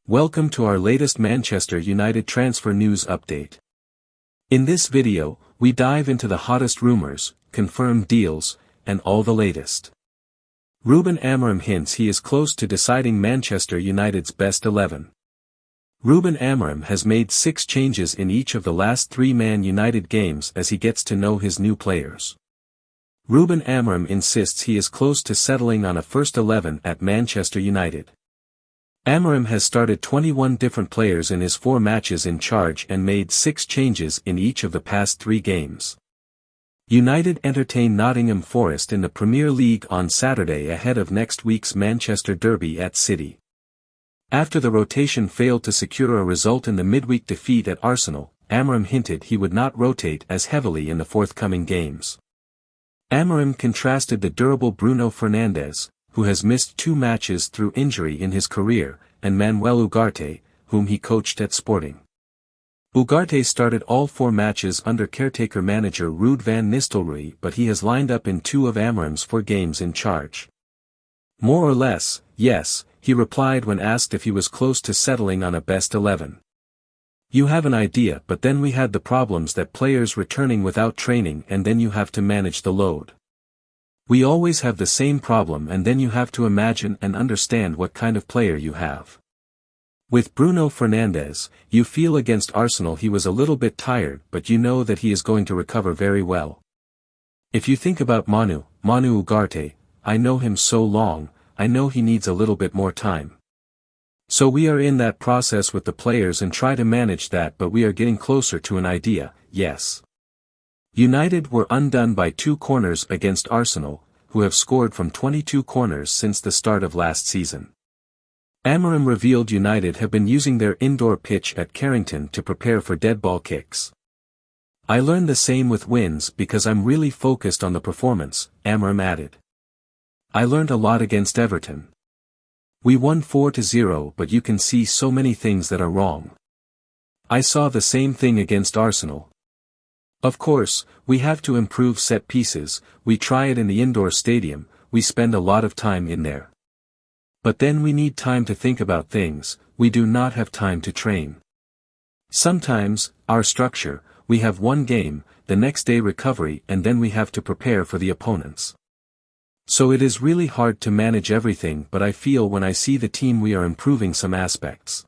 Welcome to our latest Manchester United transfer news update. In this video, we dive into the hottest rumors, confirmed deals, and all the latest. Ruben Amorim hints he is close to deciding Manchester United's best 11. Ruben Amorim has made 6 changes in each of the last 3 Man United games as he gets to know his new players. Ruben Amorim insists he is close to settling on a first 11 at Manchester United. Amorim has started 21 different players in his 4 matches in charge and made 6 changes in each of the past 3 games. United entertain Nottingham Forest in the Premier League on Saturday ahead of next week's Manchester derby at City. After the rotation failed to secure a result in the midweek defeat at Arsenal, Amorim hinted he would not rotate as heavily in the forthcoming games. Amorim contrasted the durable Bruno Fernandes, who has missed 2 matches through injury in his career, and Manuel Ugarte, whom he coached at Sporting. Ugarte started all 4 matches under caretaker manager Ruud van Nistelrooy, but he has lined up in 2 of Amorim's 4 games in charge. More or less, yes, he replied when asked if he was close to settling on a best 11. You have an idea, but then we had the problems that players returning without training, and then you have to manage the load. We always have the same problem, and then you have to imagine and understand what kind of player you have. With Bruno Fernandes, you feel against Arsenal he was a little bit tired, but you know that he is going to recover very well. If you think about Manu Ugarte, I know him so long, I know he needs a little bit more time. So we are in that process with the players and try to manage that, but we are getting closer to an idea, yes. United were undone by 2 corners against Arsenal, who have scored from 22 corners since the start of last season. Amorim revealed United have been using their indoor pitch at Carrington to prepare for dead ball kicks. I learned the same with wins because I'm really focused on the performance, Amorim added. I learned a lot against Everton. We won 4-0, but you can see so many things that are wrong. I saw the same thing against Arsenal. Of course, we have to improve set pieces, we try it in the indoor stadium, we spend a lot of time in there. But then we need time to think about things, we do not have time to train. Sometimes, our structure, we have 1 game, the next day recovery, and then we have to prepare for the opponents. So it is really hard to manage everything, but I feel when I see the team we are improving some aspects.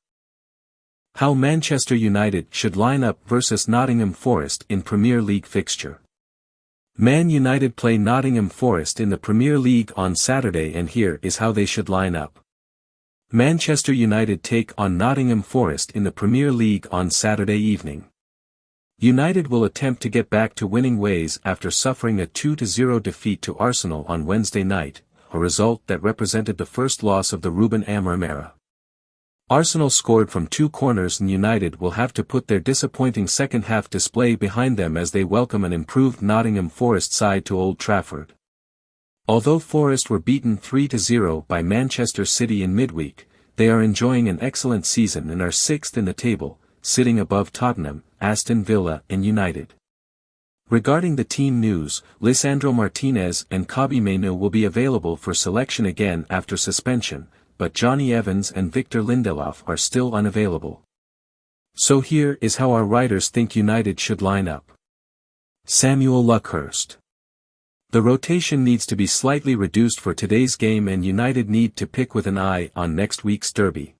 How Manchester United should line up versus Nottingham Forest in Premier League fixture. Man United play Nottingham Forest in the Premier League on Saturday, and here is how they should line up. Manchester United take on Nottingham Forest in the Premier League on Saturday evening. United will attempt to get back to winning ways after suffering a 2-0 defeat to Arsenal on Wednesday night, a result that represented the first loss of the Ruben Amorim era. Arsenal scored from 2 corners, and United will have to put their disappointing second-half display behind them as they welcome an improved Nottingham Forest side to Old Trafford. Although Forest were beaten 3-0 by Manchester City in midweek, they are enjoying an excellent season and are 6th in the table, sitting above Tottenham, Aston Villa and United. Regarding the team news, Lisandro Martinez and Kobbie Mainoo will be available for selection again after suspension, but Johnny Evans and Victor Lindelof are still unavailable. So here is how our writers think United should line up. Samuel Luckhurst. The rotation needs to be slightly reduced for today's game, and United need to pick with an eye on next week's derby.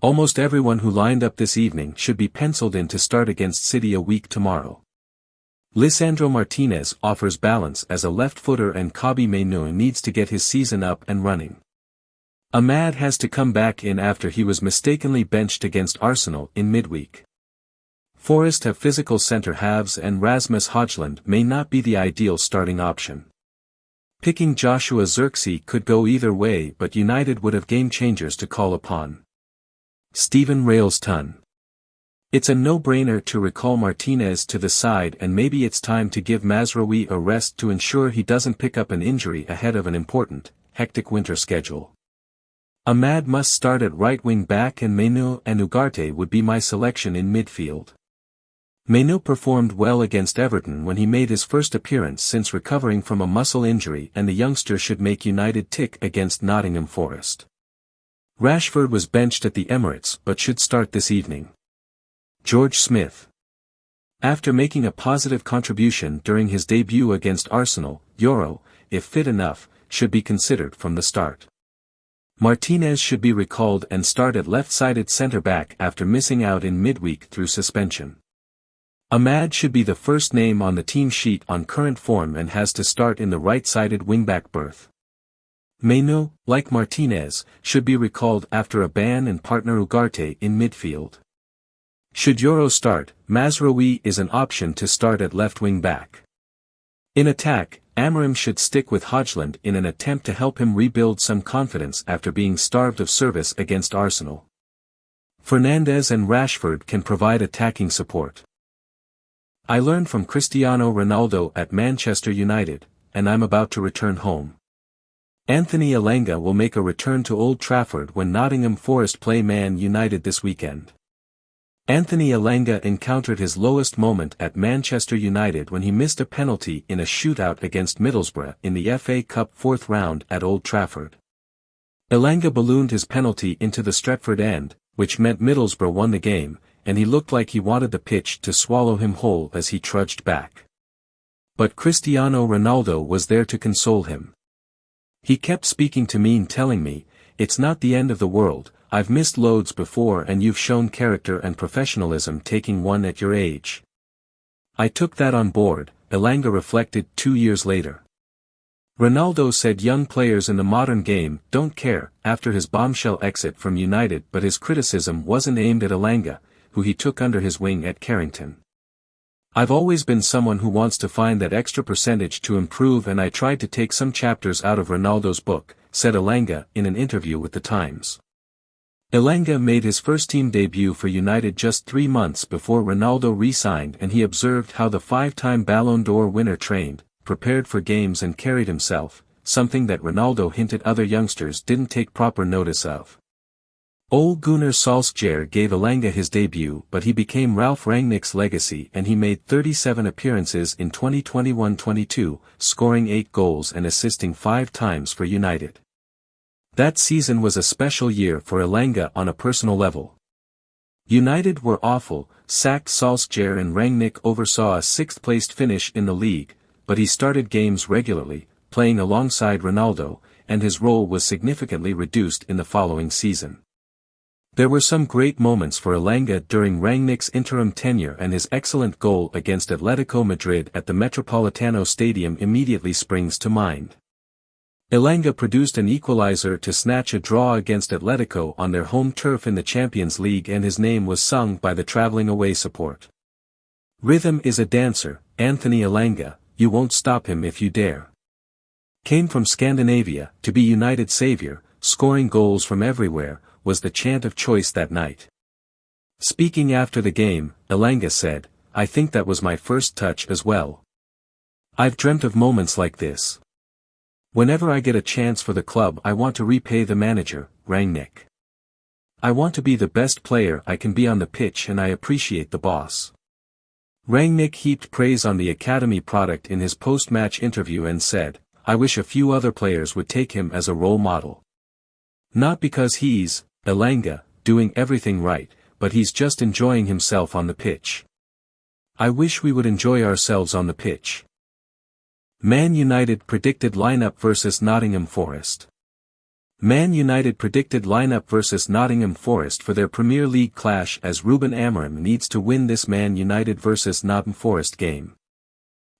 Almost everyone who lined up this evening should be penciled in to start against City a week tomorrow. Lisandro Martinez offers balance as a left footer, and Kobbie Mainoo needs to get his season up and running. Ahmad has to come back in after he was mistakenly benched against Arsenal in midweek. Forest have physical centre-halves, and Rasmus Højlund may not be the ideal starting option. Picking Joshua Zirkzee could go either way, but United would have game-changers to call upon. Stephen Railston. It's a no-brainer to recall Martinez to the side, and maybe it's time to give Mazraoui a rest to ensure he doesn't pick up an injury ahead of an important, hectic winter schedule. Ahmad must start at right wing back, and Mainoo and Ugarte would be my selection in midfield. Mainoo performed well against Everton when he made his first appearance since recovering from a muscle injury, and the youngster should make United tick against Nottingham Forest. Rashford was benched at the Emirates but should start this evening. George Smith. After making a positive contribution during his debut against Arsenal, Rowe, if fit enough, should be considered from the start. Martinez should be recalled and start at left-sided centre-back after missing out in midweek through suspension. Ahmad should be the first name on the team sheet on current form and has to start in the right-sided wing-back berth. MANU, like Martinez, should be recalled after a ban and partner Ugarte in midfield. Should Rowe start, Mazraoui is an option to start at left wing-back. In attack, Amorim should stick with Højlund in an attempt to help him rebuild some confidence after being starved of service against Arsenal. Fernandes and Rashford can provide attacking support. I learned from Cristiano Ronaldo at Manchester United, and I'm about to return home. Anthony Elanga will make a return to Old Trafford when Nottingham Forest play Man United this weekend. Anthony Elanga encountered his lowest moment at Manchester United when he missed a penalty in a shootout against Middlesbrough in the FA Cup fourth round at Old Trafford. Elanga ballooned his penalty into the Stretford end, which meant Middlesbrough won the game, and he looked like he wanted the pitch to swallow him whole as he trudged back. But Cristiano Ronaldo was there to console him. He kept speaking to me and telling me, "It's not the end of the world, I've missed loads before and you've shown character and professionalism taking one at your age." I took that on board, Elanga reflected 2 years later. Ronaldo said young players in the modern game don't care after his bombshell exit from United, but his criticism wasn't aimed at Elanga, who he took under his wing at Carrington. "I've always been someone who wants to find that extra percentage to improve, and I tried to take some chapters out of Ronaldo's book," said Elanga in an interview with The Times. Elanga made his first team debut for United just 3 months before Ronaldo re-signed, and he observed how the 5-time Ballon d'Or winner trained, prepared for games and carried himself, something that Ronaldo hinted other youngsters didn't take proper notice of. Ole Gunnar Solskjaer gave Elanga his debut, but he became Ralf Rangnick's legacy, and he made 37 appearances in 2021-22, scoring 8 goals and assisting 5 times for United. That season was a special year for Elanga on a personal level. United were awful, sacked Solskjaer, and Rangnick oversaw a 6th-placed finish in the league, but he started games regularly, playing alongside Ronaldo, and his role was significantly reduced in the following season. There were some great moments for Elanga during Rangnick's interim tenure, and his excellent goal against Atletico Madrid at the Metropolitano Stadium immediately springs to mind. Elanga produced an equalizer to snatch a draw against Atletico on their home turf in the Champions League, and his name was sung by the travelling away support. "Rhythm is a dancer, Anthony Elanga, you won't stop him if you dare." Came from Scandinavia, to be United's saviour, scoring goals from everywhere, was the chant of choice that night. Speaking after the game, Elanga said, "I think that was my first touch as well. I've dreamt of moments like this. Whenever I get a chance for the club, I want to repay the manager, Rangnick. I want to be the best player I can be on the pitch, and I appreciate the boss." Rangnick heaped praise on the academy product in his post-match interview and said, "I wish a few other players would take him as a role model. Not because he's, Elanga, doing everything right, but he's just enjoying himself on the pitch. I wish we would enjoy ourselves on the pitch." Man United predicted lineup versus Nottingham Forest. Man United predicted lineup versus Nottingham Forest for their Premier League clash, as Ruben Amorim needs to win this Man United versus Nottingham Forest game.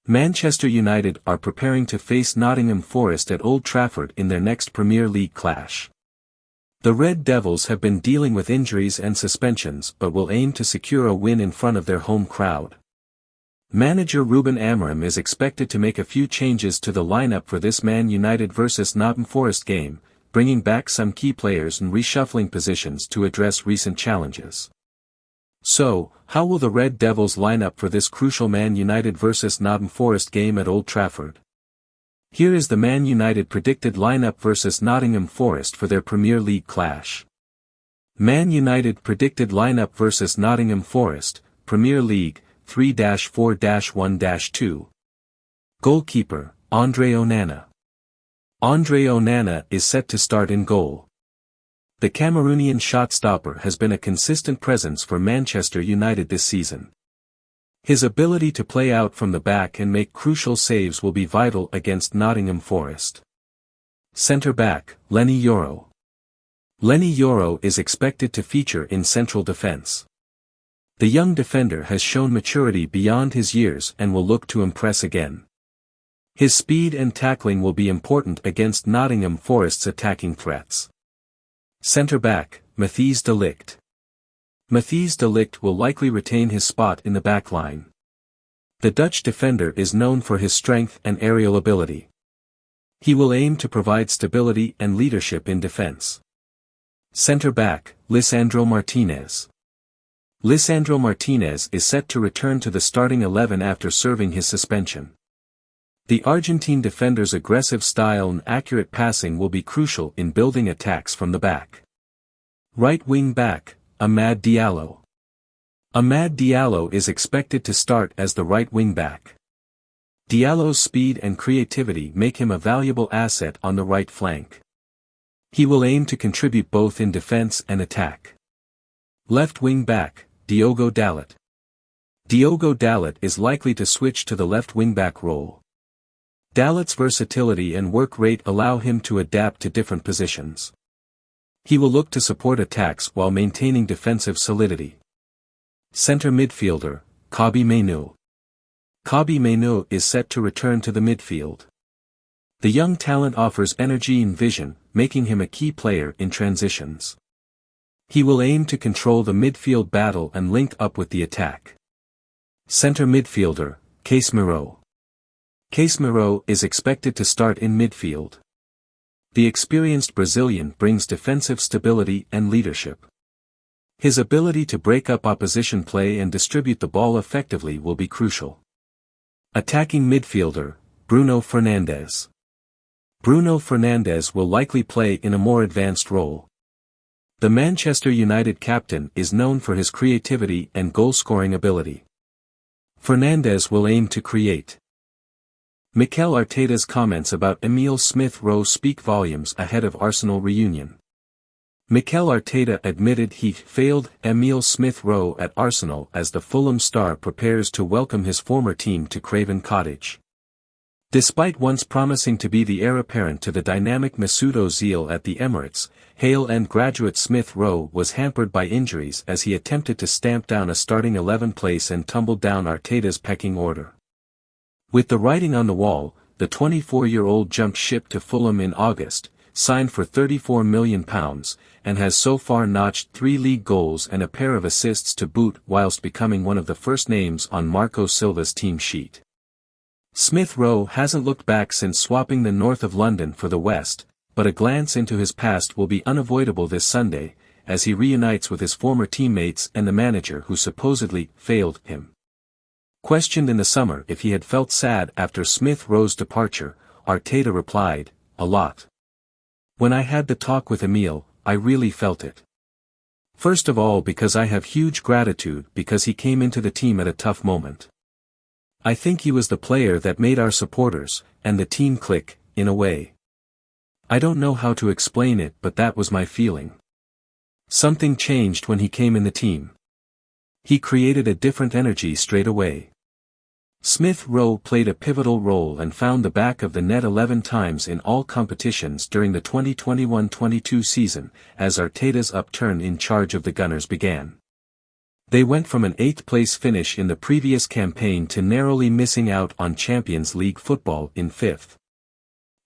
Manchester United are preparing to face Nottingham Forest at Old Trafford in their next Premier League clash. The Red Devils have been dealing with injuries and suspensions, but will aim to secure a win in front of their home crowd. Manager Ruben Amorim is expected to make a few changes to the lineup for this Man United vs Nottingham Forest game, bringing back some key players and reshuffling positions to address recent challenges. So, how will the Red Devils line up for this crucial Man United vs Nottingham Forest game at Old Trafford? Here is the Man United predicted lineup versus Nottingham Forest for their Premier League clash. Man United predicted lineup versus Nottingham Forest, Premier League, 3-4-1-2. Goalkeeper, Andre Onana. Andre Onana is set to start in goal. The Cameroonian shot-stopper has been a consistent presence for Manchester United this season. His ability to play out from the back and make crucial saves will be vital against Nottingham Forest. Centre-back, Leny Yoro. Leny Yoro is expected to feature in central defence. The young defender has shown maturity beyond his years and will look to impress again. His speed and tackling will be important against Nottingham Forest's attacking threats. Centre-back, Matthijs de Ligt. Matthijs de Ligt will likely retain his spot in the backline. The Dutch defender is known for his strength and aerial ability. He will aim to provide stability and leadership in defence. Centre-back, Lisandro Martinez. Lisandro Martinez is set to return to the starting 11 after serving his suspension. The Argentine defender's aggressive style and accurate passing will be crucial in building attacks from the back. Right wing back, Amad Diallo. Amad Diallo is expected to start as the right wing back. Diallo's speed and creativity make him a valuable asset on the right flank. He will aim to contribute both in defense and attack. Left wing back, Diogo Dalot. Diogo Dalot is likely to switch to the left wing back role. Dalot's versatility and work rate allow him to adapt to different positions. He will look to support attacks while maintaining defensive solidity. Centre midfielder, Kobbie Mainoo. Kobbie Mainoo is set to return to the midfield. The young talent offers energy and vision, making him a key player in transitions. He will aim to control the midfield battle and link up with the attack. Centre midfielder, Casemiro. Casemiro is expected to start in midfield. The experienced Brazilian brings defensive stability and leadership. His ability to break up opposition play and distribute the ball effectively will be crucial. Attacking midfielder, Bruno Fernandes. Bruno Fernandes will likely play in a more advanced role. The Manchester United captain is known for his creativity and goal-scoring ability. Fernandes will aim to create. Mikel Arteta's comments about Emile Smith-Rowe speak volumes ahead of Arsenal reunion. Mikel Arteta admitted he failed Emile Smith-Rowe at Arsenal as the Fulham star prepares to welcome his former team to Craven Cottage. Despite once promising to be the heir apparent to the dynamic Mesut Ozil at the Emirates, Hale End graduate Smith-Rowe was hampered by injuries as he attempted to stamp down a starting 11 place and tumbled down Arteta's pecking order. With the writing on the wall, the 24-year-old jumped ship to Fulham in August, signed for £34 million, and has so far notched 3 league goals and a pair of assists to boot whilst becoming one of the first names on Marco Silva's team sheet. Smith-Rowe hasn't looked back since swapping the north of London for the west, but a glance into his past will be unavoidable this Sunday, as he reunites with his former teammates and the manager who supposedly failed him. Questioned in the summer if he had felt sad after Smith-Rowe's departure, Arteta replied, "A lot. When I had the talk with Emile, I really felt it. First of all because I have huge gratitude because he came into the team at a tough moment. I think he was the player that made our supporters, and the team click, in a way. I don't know how to explain it but that was my feeling. Something changed when he came in the team. He created a different energy straight away." Smith-Rowe played a pivotal role and found the back of the net 11 times in all competitions during the 2021-22 season, as Arteta's upturn in charge of the Gunners began. They went from an 8th-place finish in the previous campaign to narrowly missing out on Champions League football in 5th.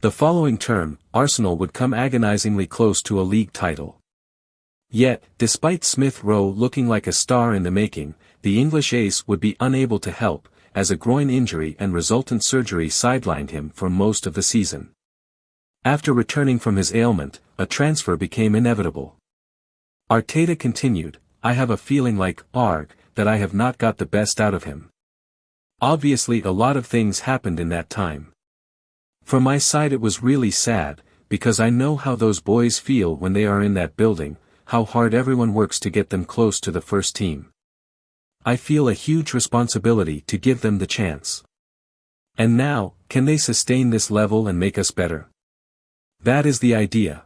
The following term, Arsenal would come agonizingly close to a league title. Yet, despite Smith-Rowe looking like a star in the making, the English ace would be unable to help, as a groin injury and resultant surgery sidelined him for most of the season. After returning from his ailment, a transfer became inevitable. Arteta continued, "I have a feeling like, that I have not got the best out of him. Obviously a lot of things happened in that time. From my side it was really sad, because I know how those boys feel when they are in that building, how hard everyone works to get them close to the first team. I feel a huge responsibility to give them the chance. And now, can they sustain this level and make us better? That is the idea."